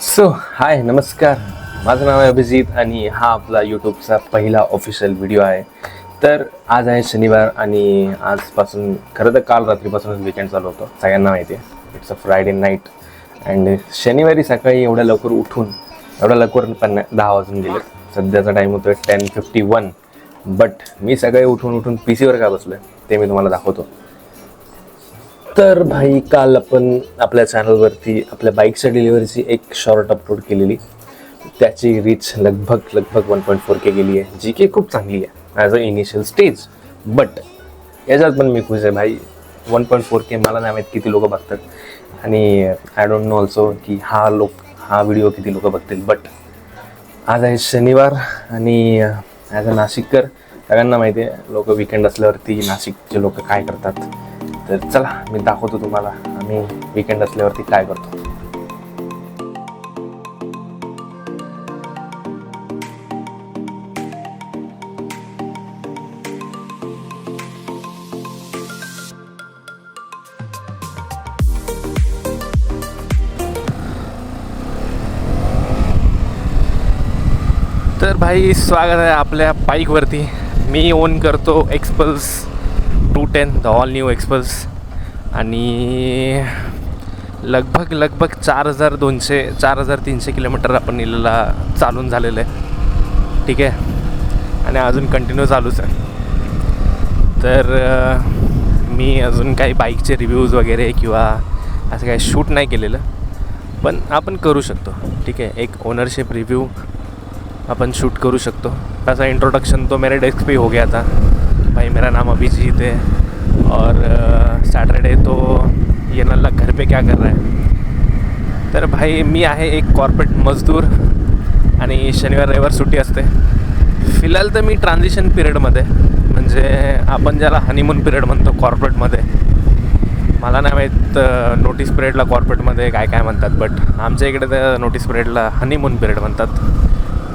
So हाय नमस्कार, माझं नाव आहे अभिजित आणि हा आपला यूट्यूबचा पहिला ऑफिशियल व्हिडिओ आहे. तर आज आहे शनिवार आणि आजपासून खरं तर काल रात्रीपासूनच वीकेंड चालू होतं, सगळ्यांना माहिती आहे. It's a Friday night and शनिवारी सकाळी एवढ्या लवकर उठून एवढ्या लवकर पण 10 वाजून गेले. सध्याचा टाईम होतो 10:51. बट मी सकाळी उठून पी सीवर का बसलो आहे ते मी तुम्हाला दाखवतो. तर भाई काल आपण आपल्या चॅनलवरती आपल्या बाईकच्या डिलिव्हरीची एक शॉर्ट अपलोड केलेली. त्याची रीच लगभग 1.4K गेली आहे, जी की खूप चांगली आहे as a initial stage. But याच्यात पण मी खुश आहे भाई. 1.4K मला नाही माहीत किती लोक बघतात आणि आय डोंट नो ऑल्सो की हा व्हिडिओ किती लोक बघतील. बट आज आहे शनिवार आणि ॲज अ नाशिककर सगळ्यांना माहिती आहे लोक विकेंड असल्यावरती नाशिकचे लोक काय करतात. तर चला मी दाखवतो तुम्हाला आम्ही विकेंड असल्यावरती काय करतो. तर भाई स्वागत आहे आपल्या बाईकवरती. मी ओन करतो XPulse 210, the all new XPulse. आणि लगभग 4,300 किलोमीटर आपण नेलेला चालून झालेलं आहे. ठीक आहे, आणि अजून कंटिन्यू चालूच आहे. तर मी अजून काही बाईकचे रिव्ह्यूज वगैरे किंवा असं काही शूट नाही केलेलं, पण आपण करू शकतो. ठीक आहे, एक ओनरशिप रिव्ह्यू अपन शूट करू शकतो. ऐसा इंट्रोडक्शन तो मेरे डेस्क पे हो गया था. भाई मेरा नाम अभिजीत है और सैटरडे तो ये नल्ला घर पे क्या कर रहा है. तर भाई मी आहे एक कॉर्पोरेट मजदूर आणि शनिवार रविवार सुट्टी असते. फिलहाल तर मी ट्रान्झिशन पिरियडमध्ये, म्हणजे आपण ज्याला हनीमून पिरियड म्हणतो कॉर्पोरेटमध्ये. मला नाही माहीत नोटीस पिरियडला कॉर्पोरेटमध्ये काय काय म्हणतात, बट आमच्या इकडे तर नोटीस पिरियडला हनीमून पिरियड म्हणतात.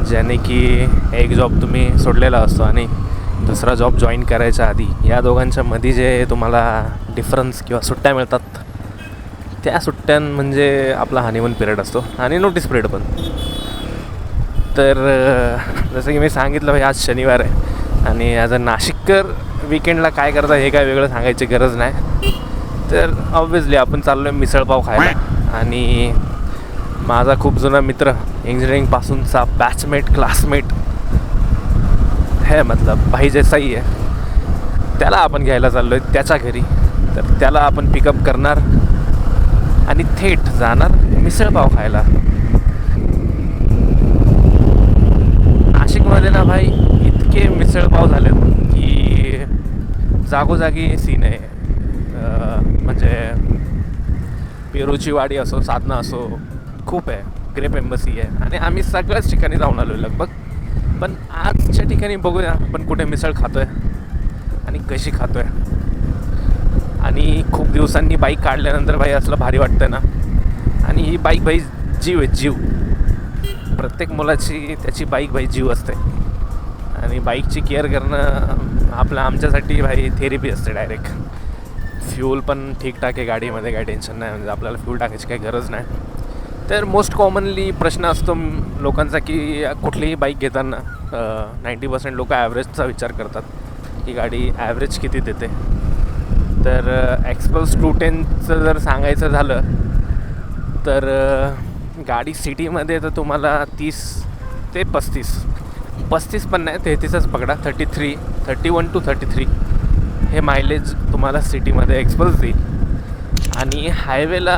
ज्याने की एक जॉब तुम्ही सोडलेला असतो आणि दुसरा जॉब जॉईन करायच्या आधी या दोघांच्या मध्ये जे तुम्हाला डिफरन्स किंवा सुट्ट्या मिळतात, त्या सुट्ट्यां म्हणजे आपला हनीमून पिरियड असतो आणि नोटीस पिरियड पण. तर जसं की मी सांगितलं भाई, आज शनिवार आहे आणि ॲज अ नाशिककर विकेंडला काय करता हे काय वेगळं सांगायची गरज नाही. तर ऑब्व्हियसली आपण चाललो आहे मिसळपाव खायला. आणि माझा खूप जुना मित्र, इंजिनिअरिंगपासूनचा बॅचमेट क्लासमेट है, मतलब भाई जैसा ही आहे, त्याला आपण घ्यायला चाललो आहे त्याच्या घरी. तर त्याला आपण पिकअप करणार आणि थेट जाणार मिसळपाव खायला. नाशिकमध्ये ना भाई इतके मिसळपाव झालेत की जागोजागी सीन आहे. म्हणजे पेरूची वाडी असो, साधना असो, खूप आहे. ग्रेप एम्बसी आहे आणि आम्ही सगळ्याच ठिकाणी जाऊन आलो लगभग. पण आजच्या ठिकाणी बघूया आपण कुठे मिसळ खातो आहे आणि कशी खातो आहे. आणि खूप दिवसांनी बाईक काढल्यानंतर भाई असलं भारी वाटतं ना. आणि ही बाईक भाई जीव आहे, जीव. प्रत्येक मुलाची त्याची बाईक भाई जीव असते आणि बाईकची केअर करणं आमच्यासाठी भाई थेरपी असते डायरेक्ट. फ्यूल पण ठीकठाक आहे गाडीमध्ये, काही टेन्शन नाही, म्हणजे आपल्याला फ्यूल टाकायची काही गरज नाही. तर मोस्ट कॉमनली प्रश्न असतो लोकांचा की कुठलीही बाईक घेताना 90% लोक ॲव्हरेजचा विचार करतात की गाडी ॲव्हरेज किती देते. तर एक्सपल्स 210चं जर सांगायचं झालं तर गाडी सिटीमध्ये तर तुम्हाला 30 ते 35 पण नाही, 33च पकडा, 31 to 33 हे मायलेज तुम्हाला सिटीमध्ये एक्सपल्स देईल. आणि हायवेला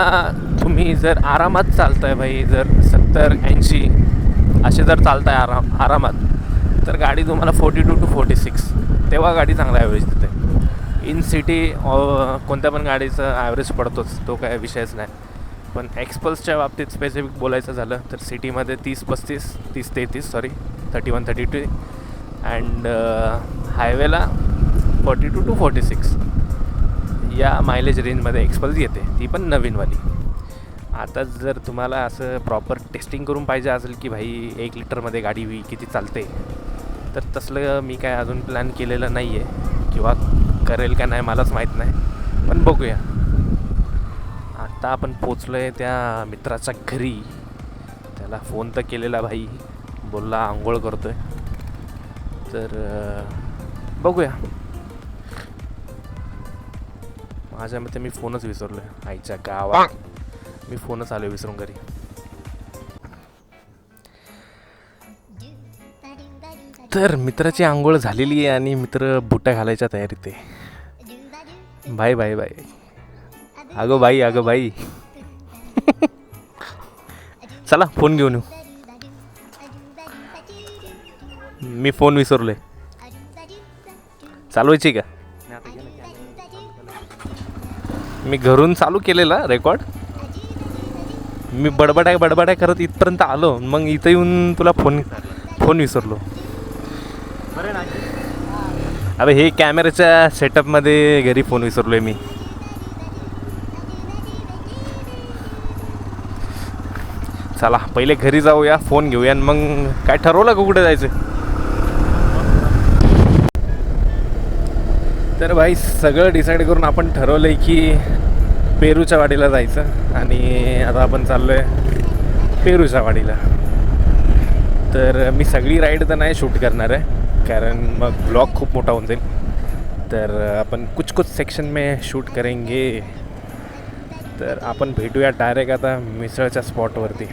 तुम्ही जर आरामात चालताय भाई, जर 70-80 असे जर चालताय आरामात, तर गाडी तुम्हाला 42 to 46 तेव्हा गाडी चांगला ॲव्हरेज देते. इन सिटी कोणत्या पण गाडीचं ॲव्हरेज पडतोच, तो काय विषयच नाही. पण एक्सपल्सच्या बाबतीत स्पेसिफिक बोलायचं झालं तर सिटीमध्ये 30-33 31-32 अँड हायवेला 42 to 46 या मायलेज रेंजमध्ये एक्सपल्स येते, ती पण नवीनवाली. आता जर तुम्हाला असं प्रॉपर टेस्टिंग करून पाहिजे असेल की भाई 1 लिटरमध्ये गाडी किती चालते, तर तसलं मी काय अजून प्लॅन केलेलं नाही आहे किंवा करेल का नाही मलाच माहीत नाही, पण बघूया. आता आपण पोचलो आहे त्या मित्राच्या घरी त्याला फोन तर केलेला भाई, बोलला आंघोळ करतोय. तर बघूया. माझ्या मते मी फोनच विसरलोय आईच्या गावात. मी फोनच आलो विसरून घरी. तर मित्राची आंघोळ झालेली आहे आणि मित्र बुट्या घालायच्या तयारीत आहे. Bye bye bye. अगं बाई चला फोन घेऊन येऊ. मी फोन विसरलोय. चालवायची का? मी घरून चालू केलेला रेकॉर्ड. मी बडबडाय करत इथपर्यंत आलो, मग इथं येऊन तुला फोन विसरलो. अबे हे कॅमेऱ्याच्या सेटअपमध्ये घरी फोन विसरलोय मी. चला पहिले घरी जाऊया, फोन घेऊया, मग काय ठरवलं का कुठे जायचं? तर भाई सगळं डिसाईड करून आपण ठरवलं आहे की पेरूच्या वाडीला जायचं. आणि आता आपण चाललो आहे पेरूच्या वाडीला. तर मी सगळी राईड तर नाही शूट करणार आहे, कारण मग ब्लॉग खूप मोठा होऊन जाईल. तर आपण कुछ सेक्शन में शूट करेंगे. तर आपण भेटूया डायरेक्ट आता मिसळच्या स्पॉटवरती.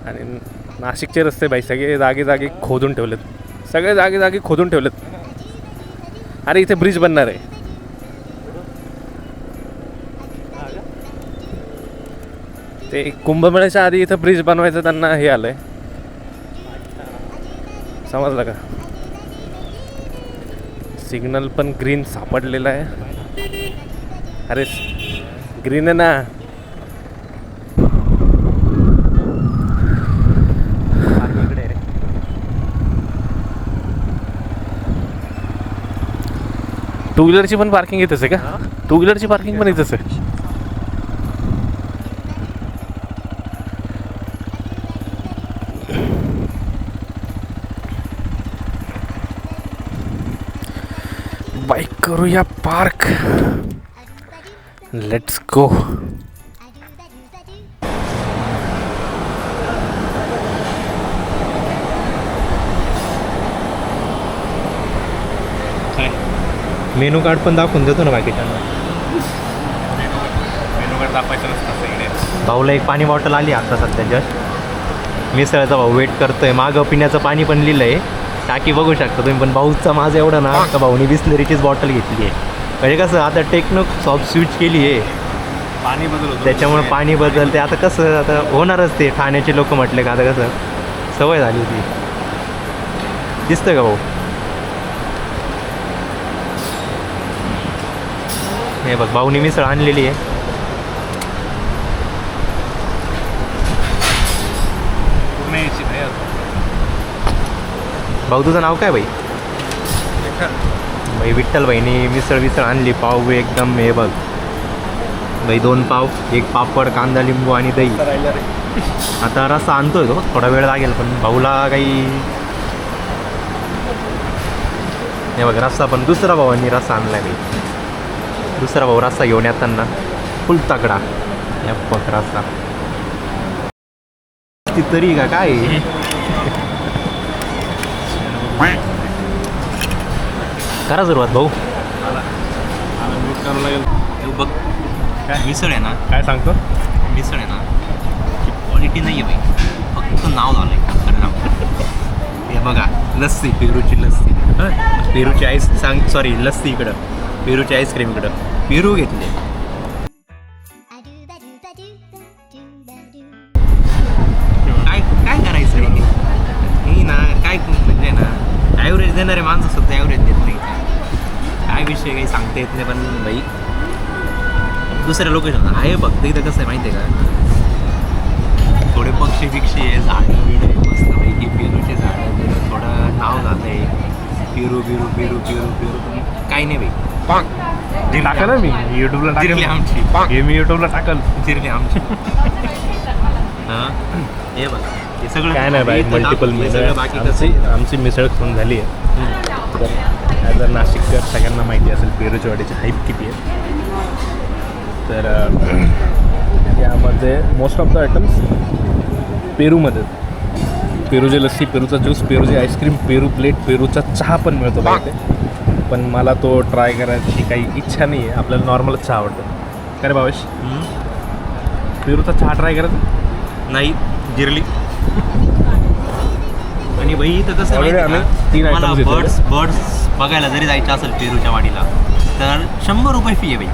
आणि नाशिकचे रस्ते भाई सगळे जागी खोदून ठेवलेत. अरे इथे ब्रिज बनणार आहे. ते कुंभमेळ्याच्या आधी इथं ब्रिज बनवायचं त्यांना हे आलंय, समजलं का? सिग्नल पण ग्रीन सापडलेला आहे. अरे ग्रीन आहे ना. टू व्हीलरची पण पार्किंग येतच आहे का? टू व्हीलरची पार्किंग पण येतच आहे. बाईक करूया park. Let's go. Menu card पण दाखवून देतो ना बाकीच्यांना. मेनू कार्ड दाखवायचं नसतं इकडे. भाऊला एक पाणी बॉटल आली आता सध्या जस्ट. मिसळचा भाऊ वेट करतोय. मागं पिण्याचं पाणी पण लिहिलं आहे, टाकी बघू शकता तुम्ही. पण भाऊचा माझं एवढं ना, तर भाऊनी बिस्लरीचीच बॉटल घेतली आहे. म्हणजे कसं आता टेक्नो सॉफ्ट स्विच केली आहे, पाणी बदल, त्याच्यामुळे पाणी बदलते. आता कसं आता होणारच ते. ठाण्याचे लोक म्हटले का आता कसं सवय झाली होती. दिसतं का भाऊ? हे बघ भाऊनी मिसळ आणलेली आहे. भाऊ तुझं नाव काय भाई? भाई विठ्ठल भाईनी मिसळ आणली. पाव एकदम हे बघ भाई, 2 पाव, 1 पापड, कांदा, लिंबू आणि दही. आता रस्सा आणतोय तो, थोडा वेळ लागेल. पण भाऊला काही हे बघ रस्सा पण दुसरा भावांनी रस्सा आणलाय भाई. दुसरा भाऊ रस्सा घेऊन येताना फुल तगडा. या बघ रस्सा ती तरी का काय. करा सुरुवात भाऊ. बघ काय मिसळ आहे ना, काय सांगतो? मिसळ आहे ना, क्वालिटी नाही आहे बाई, फक्त नाव झालं आहे. खरं नाव हे बघा. लस्सी, पेरूची लस्सी, पेरूची आईस सॉरी लस्सी इकडं, पेरूची आईस्क्रीम इकडं. पेरू घेतले. काय करायचं हे ना, काय म्हणजे ना, ॲव्हरेज देणारे माणसं सुद्धा ॲव्हरेज देत नाही. काय विषय काही सांगता येत नाही. पण बाई दुसऱ्या लोकेशन आहे बघ इथं कसं आहे माहिती आहे का, थोडे पक्षी बिक्षी आहे, झाडं बिडं मस्त पैकी, पेरूचे झाडं बिडं, थोडं नाव झालं आहे. पेरू बिरू पेरू पेरू पेरू पण काही नाही बाई. टाका ना, मी यूट्यूबला जिरली आमची. हे मी यूट्यूबला टाकल. जिरली आमची. हां हे बघ हे सगळं काय नाही बाई, मल्टिपल मिसळ. बाकी कसं आमची मिसळ खाऊन झाली आहे. तर ॲज अ नाशिककर सगळ्यांना माहिती असेल पेरूच्या वाडीची हाईप किती आहे. तर यामध्ये मोस्ट ऑफ द आयटम्स पेरूमध्ये पेरूची लस्सी, पेरूचा ज्यूस, पेरूची आईस्क्रीम, पेरू प्लेट, पेरूचा चहा पण मिळतो बघा इथे. पण मला तो ट्राय करायची काही इच्छा नाही आहे. आपल्याला नॉर्मलच चहा आवडतो. काय रे भावेश, पेरूचा चहा ट्राय करायचा? नाही, जिरली. आणि बाई इथं कसं Already माहिती आम्ही का? 3 मला items घेतले. बर्ड्स बघायला जरी जायचं असेल पेरूच्या वाडीला तर 100 रुपये फी आहे बाई.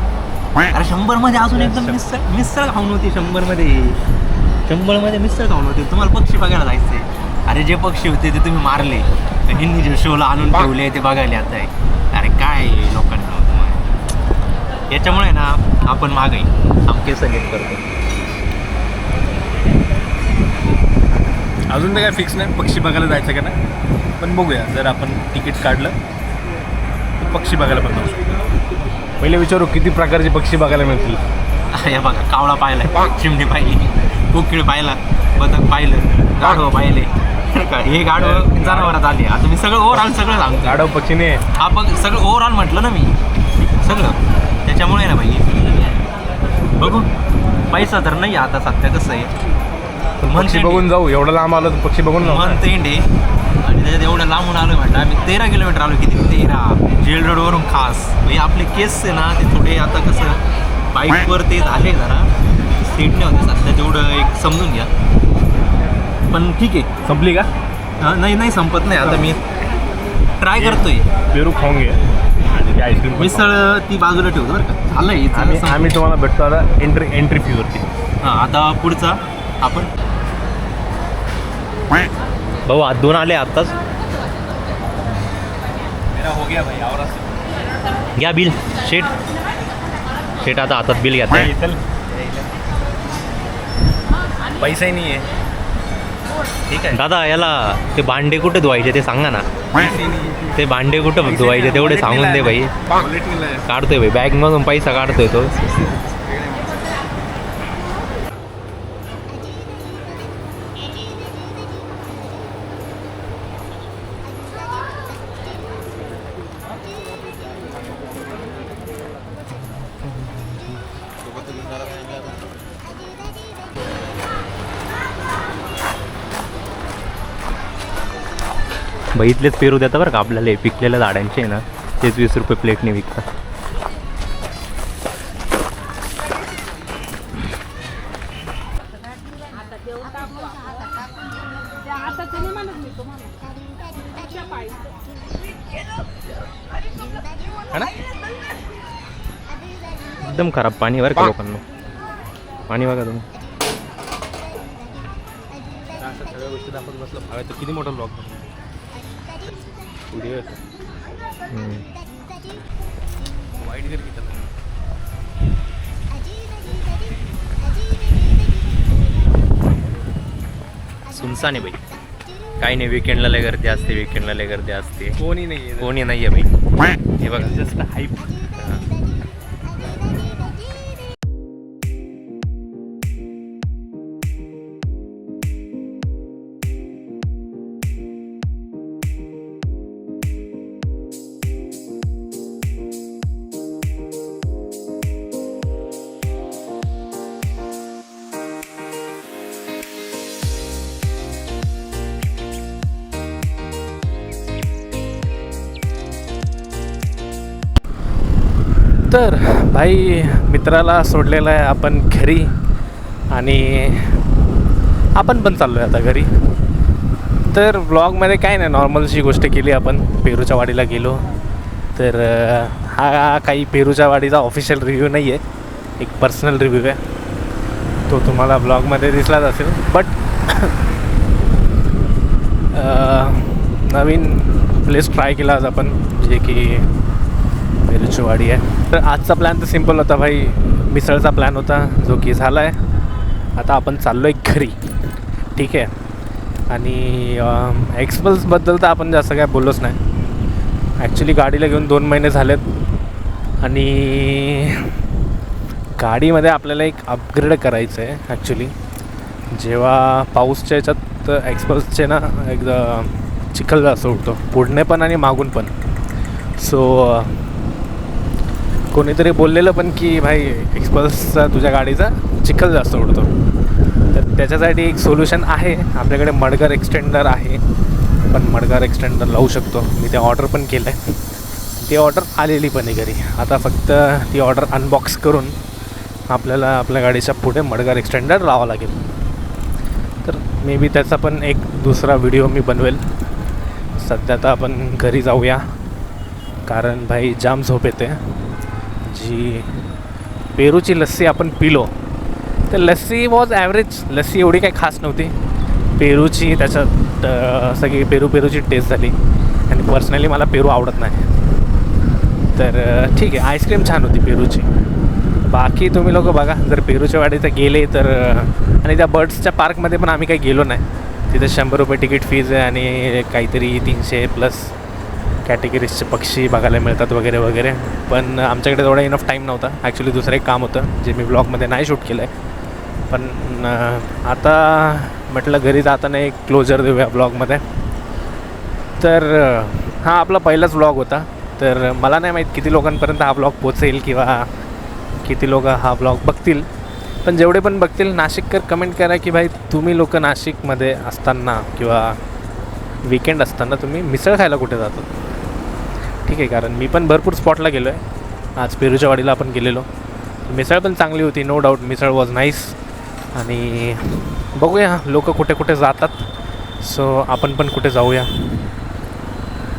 अरे 100मध्ये अजून एकदम मिसळ खाऊन होती. 100मध्ये मिसळ खाऊन होती. तुम्हाला पक्षी बघायला जायचे. अरे जे पक्षी होते ते तुम्ही मारले, हिंदी जे शोला आणून ठेवले ते बघायला आता आहे. अरे काय लोकांना याच्यामुळे ना आपण मागे आमके सगळे करतो. अजून तर काय फिक्स नाही पक्षी बघायला जायचं का नाही, पण बघूया. जर आपण तिकीट काढलं तर पक्षी बघायला पण जाऊ शकतो. पहिले विचारू किती प्रकारचे पक्षी बघायला मिळतील. हे बघा, कावळा पाहिला, चिमणी पाहिली, कोकिळ पाहिला, बदक पाहिलं, गाढव पाहिले. हे गाढव जनावरात आले. आता मी सगळं ओव्हरऑल सगळं सांगतो. गाढव पक्षीने हा बघ, सगळं ओव्हरऑल म्हटलं ना मी सगळं. त्याच्यामुळे ना भाई बघू, पैसा तर नाही आता सध्या. कसं आहे, पक्षी बघून जाऊ. एवढं लांब आलो तर पक्षी बघून जाऊ. मंथ एंड आहे आणि त्याच्यात एवढं लांबून आलो म्हटलं आम्ही 13 किलोमीटर आलो. किती? 13 जेल रोडवरून खास. म्हणजे आपले केस आहे ना ते थोडे आता कसं बाईकवर ते झाले जरा सीट नाही होते सध्या, तेवढं एक समजून घ्या. पण ठीक आहे. संपली का? नाही संपत नाही. आता मी ट्राय करतोय. पेरू खाऊन घे आणि आईस्क्रीम मिसळ ती बाजूला ठेवतो बरं का. झालं आम्ही तुम्हाला भेटतो आता एंट्री फीवरती. हां, आता पुढचा आपण भाऊ हात दोन आले आत्ताच. हो गया भाई. और घ्या बिल. शेट आता हातात बिल घ्या. पैसाही नाही आहे. ठीक आहे दादा, याला ते भांडे कुठे धुवायचे ते सांगा ना. ते भांडे कुठं धुवायचे तेवढे सांगून दे भाई. काढतोय भाई बॅगमधून पैसा काढतोय तो. भाई इथलेच पेरू देतात बरं का आपल्याला. पिकलेल्या झाडांचे आहे ना तेच 20 रुपये प्लेटने विकतात. एकदम खराब पाणी बरं का लोकांना. पाणी बघा तुम्ही. सगळ्या गोष्टी दाखवत बसलं भावे तर किती मोठा ब्लॉग वाईट जर घेतात. सुनसान आहे भाई. काही नाही, विकेंडला लय गर्दी असते. विकेंडला लय गर्दी असते. कोणी नाही आहे. कोणी नाही आहे भाई. हे बघा जस्ट हाईप. तर भाई मित्राला सोडलेलं आहे आपण घरी आणि आपण पण चाललो आहे आता घरी. तर ब्लॉगमध्ये काय नाही, नॉर्मलची गोष्ट केली आपण. पेरूच्या वाडीला गेलो. तर हा काही पेरूच्या वाडीचा ऑफिशियल रिव्ह्यू नाही आहे, एक पर्सनल रिव्ह्यू आहे. तो तुम्हाला ब्लॉगमध्ये दिसलाच असेल. बट नवीन प्लेस ट्राय केला आज आपण, जे की पेरूची वाडी आहे. तर आजचा प्लॅन तर सिम्पल होता भाई. मिसळचा प्लॅन होता जो की झाला आहे. आता आपण चाललो आहे घरी. ठीक आहे. आणि एक्सपल्सबद्दल तर आपण जास्त काय बोललोच नाही. ॲक्च्युली गाडीला घेऊन 2 महिने झालेत आणि गाडीमध्ये आपल्याला एक अपग्रेड करायचं आहे ॲक्च्युली. जेव्हा पाऊसच्या याच्यात एक्सपल्सचे ना एकदा चिखल जास्त उडतो, पुढणे पण आणि मागून पण. सो कोणीतरी बोललेलं पण की भाई एक्सपल्सचा तुझ्या गाडीचा चिखल जास्त उडतो. तर त्याच्यासाठी एक सोल्युशन आहे आपल्याकडे. मडगार एक्सटेंडर आहे, पण मडगार एक्सटेंडर लावू शकतो. मी ते ऑर्डर पण केलं आहे, ती ऑर्डर आलेली पण आहे घरी. आता फक्त ती ऑर्डर अनबॉक्स करून आपल्याला आपल्या गाडीच्या पुढे मडगार एक्सटेंडर लावावं लागेल. तर मे बी त्याचा पण एक दुसरा व्हिडिओ मी बनवेल. सध्या तर आपण घरी जाऊया, कारण भाई जाम झोप येते. जी पेरूची लस्सी आपण पिलो, तर लस्सी वॉज ॲव्हरेज. लस्सी एवढी काही खास नव्हती. पेरूची त्याच्यात सगळी पेरूची टेस्ट झाली, आणि पर्सनली मला पेरू आवडत नाही. तर ठीक आहे, आईस्क्रीम छान होती पेरूची. बाकी तुम्ही लोक बघा, जर पेरूच्या वाडीत गेले तर. आणि त्या बर्ड्सच्या पार्कमध्ये पण आम्ही काही गेलो नाही. तिथे 100 रुपये तिकीट फीज आहे, आणि काहीतरी 300+ कॅटेगरीजचे पक्षी बघायला मिळतात वगैरे वगैरे. पण आमच्याकडे तेवढा इनफ टाईम नव्हता. ॲक्च्युली दुसरं एक काम होतं जे मी ब्लॉगमध्ये नाही शूट केलं आहे. पण आता म्हटलं घरी जाताना एक क्लोजर देऊया ब्लॉगमध्ये. तर हा आपला पहिलाच ब्लॉग होता. तर मला नाही माहीत किती लोकांपर्यंत हा ब्लॉग पोचेल किंवा किती लोक हा ब्लॉग बघतील. पण जेवढे पण बघतील, नाशिककर कमेंट करा की भाई तुम्ही लोक नाशिकमध्ये असताना किंवा वीकेंड असताना तुम्ही मिसळ खायला कुठे जातात. ठीक आहे, कारण मी पण भरपूर स्पॉटला गेलो आहे. आज पेरूच्या वाडीला आपण गेलेलो. मिसळ पण चांगली होती, no doubt. Misal was nice. आणि बघूया लोक कुठे कुठे जातात, सो आपण पण कुठे जाऊया.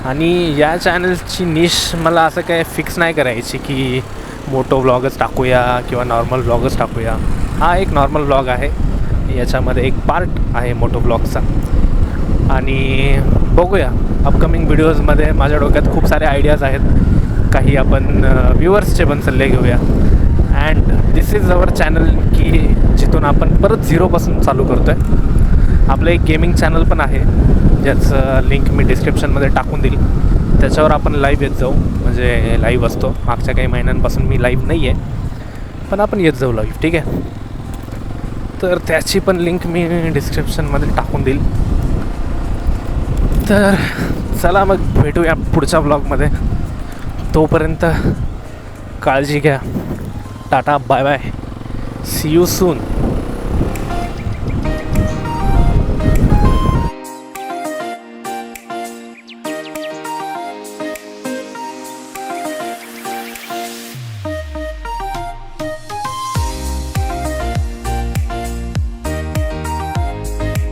आणि या चॅनलची निश मला असं काय फिक्स नाही करायची की मोटो व्लॉगच टाकूया किंवा नॉर्मल व्लॉगच टाकूया. हा एक नॉर्मल व्लॉग आहे, याच्यामध्ये एक पार्ट आहे मोटो व्लॉगचा. आणि बघूया अपकमिंग व्हिडिओजमध्ये माझ्या डोक्यात खूप सारे आयडियाज आहेत. काही आपण व्ह्युअर्सचे पण सल्ले घेऊया. And this is our channel की जिथून आपण परत झिरोपासून चालू करतो आहे. आपलं एक गेमिंग चॅनल पण आहे, ज्याचं लिंक मी डिस्क्रिप्शनमध्ये टाकून देईल. त्याच्यावर आपण लाईव्ह येत जाऊ, म्हणजे लाईव्ह असतो. मागच्या काही महिन्यांपासून मी लाईव्ह नाही आहे, पण आपण येत जाऊ लाईव्ह. ठीक आहे, तर त्याची पण लिंक मी डिस्क्रिप्शनमध्ये टाकून देईल. तर चला मग भेटूया पुढच्या ब्लॉगमध्ये. तोपर्यंत काळजी घ्या. Tata, bye bye, see you soon.